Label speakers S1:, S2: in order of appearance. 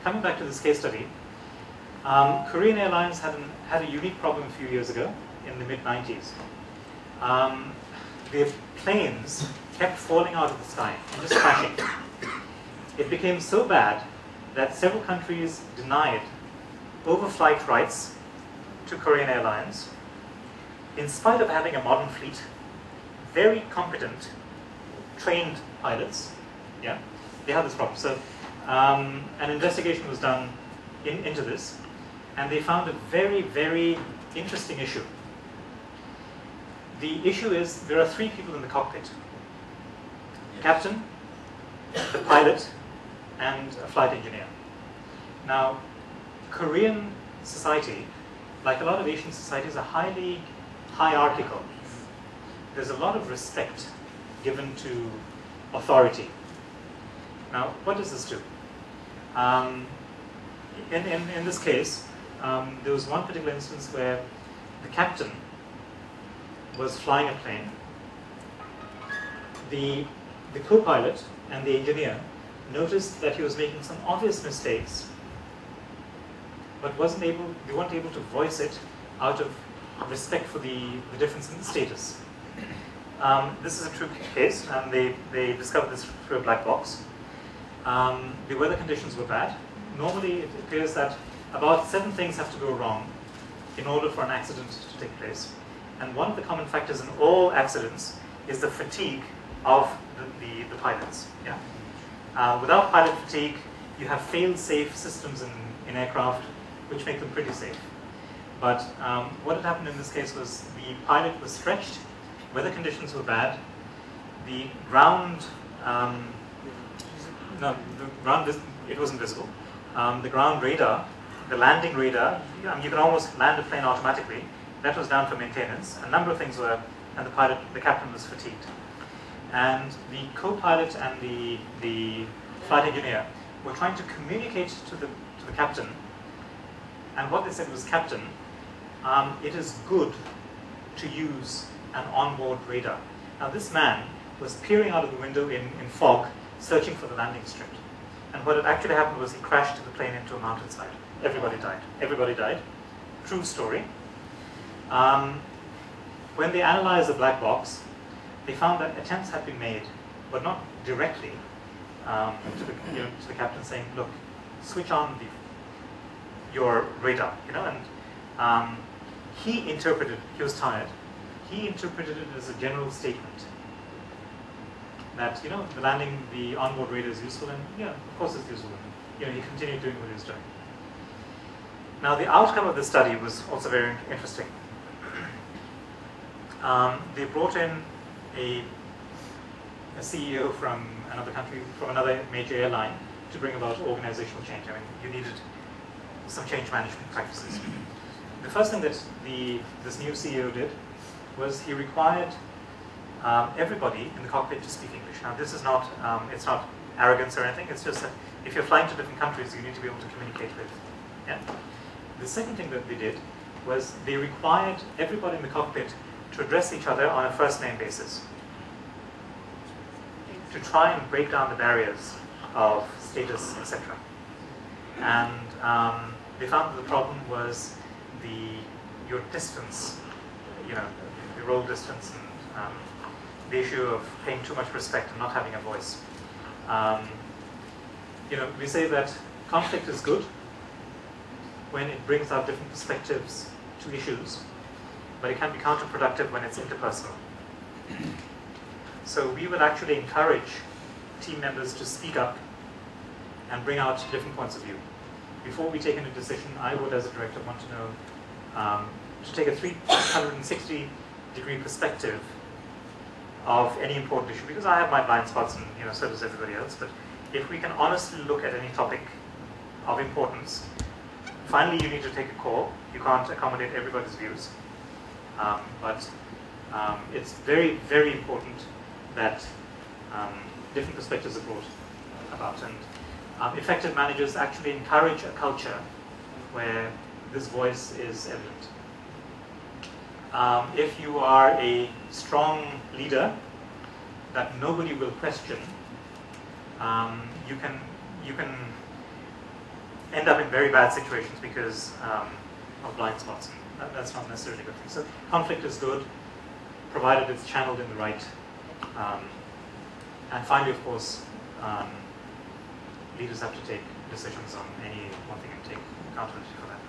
S1: coming back to this case study, Korean Airlines had a unique problem a few years ago in the mid-90s. Their planes kept falling out of the sky and just crashing. It became so bad that several countries denied overflight rights to Korean Airlines, in spite of having a modern fleet, very competent, trained pilots. Yeah, they had this problem. So an investigation was done into this, and they found a very, very interesting issue. The issue is there are three people in the cockpit: the captain, the pilot, and a flight engineer. Now, Korean society, like a lot of Asian societies, are highly hierarchical. There's a lot of respect given to authority. Now, what does this do? In this case, there was one particular instance where the captain was flying a plane. The co-pilot and the engineer noticed that he was making some obvious mistakes, but they weren't able to voice it out of respect for the difference in the status. This is a true case, and they discovered this through a black box. The weather conditions were bad. Normally, it appears that about 7 things have to go wrong in order for an accident to take place. And one of the common factors in all accidents is the fatigue of the pilots. Yeah? Without pilot fatigue, you have fail-safe systems in aircraft which make them pretty safe. But what had happened in this case was the pilot was stretched, weather conditions were bad, the ground, it wasn't visible. The ground radar, the landing radar, you can almost land a plane automatically. That was down for maintenance. A number of things were, and the captain was fatigued. And the co-pilot and the flight engineer were trying to communicate to the captain. And what they said was, "Captain, it is good to use an onboard radar." Now, this man was peering out of the window in fog, searching for the landing strip. And what had actually happened was he crashed the plane into a mountainside. Everybody died. Everybody died. True story. When they analyzed the black box, they found that attempts had been made, but not directly, to the captain, saying, "Look, switch on your radar," and he interpreted, he was tired, he interpreted it as a general statement that, the onboard radar is useful, and yeah, of course it's useful, and he continued doing what he was doing. Now, the outcome of the study was also very interesting. They brought in a CEO from another country, from another major airline, to bring about organizational change. I mean, you needed some change management practices. The first thing that this new CEO did was he required everybody in the cockpit to speak English. Now, this is not, it's not arrogance or anything, it's just that if you're flying to different countries, you need to be able to communicate with. Yeah? The second thing that they did was they required everybody in the cockpit to address each other on a first-name basis, to try and break down the barriers of status, etc. And they found that the problem was your distance, the role distance, and the issue of paying too much respect and not having a voice. We say that conflict is good when it brings out different perspectives to issues, but it can be counterproductive when it's interpersonal. So we would actually encourage team members to speak up and bring out different points of view. Before we take any decision, I would, as a director, want to know, to take a 360-degree perspective of any important issue, because I have my blind spots, and so does everybody else. But if we can honestly look at any topic of importance, finally you need to take a call. You can't accommodate everybody's views, but it's very, very important that different perspectives are brought about. And effective managers actually encourage a culture where this voice is evident. If you are a strong leader that nobody will question, you can end up in very bad situations because of blind spots. And that's not necessarily a good thing. So conflict is good, provided it's channeled in the right. And finally, of course, leaders have to take decisions on any one thing and take accountability for that.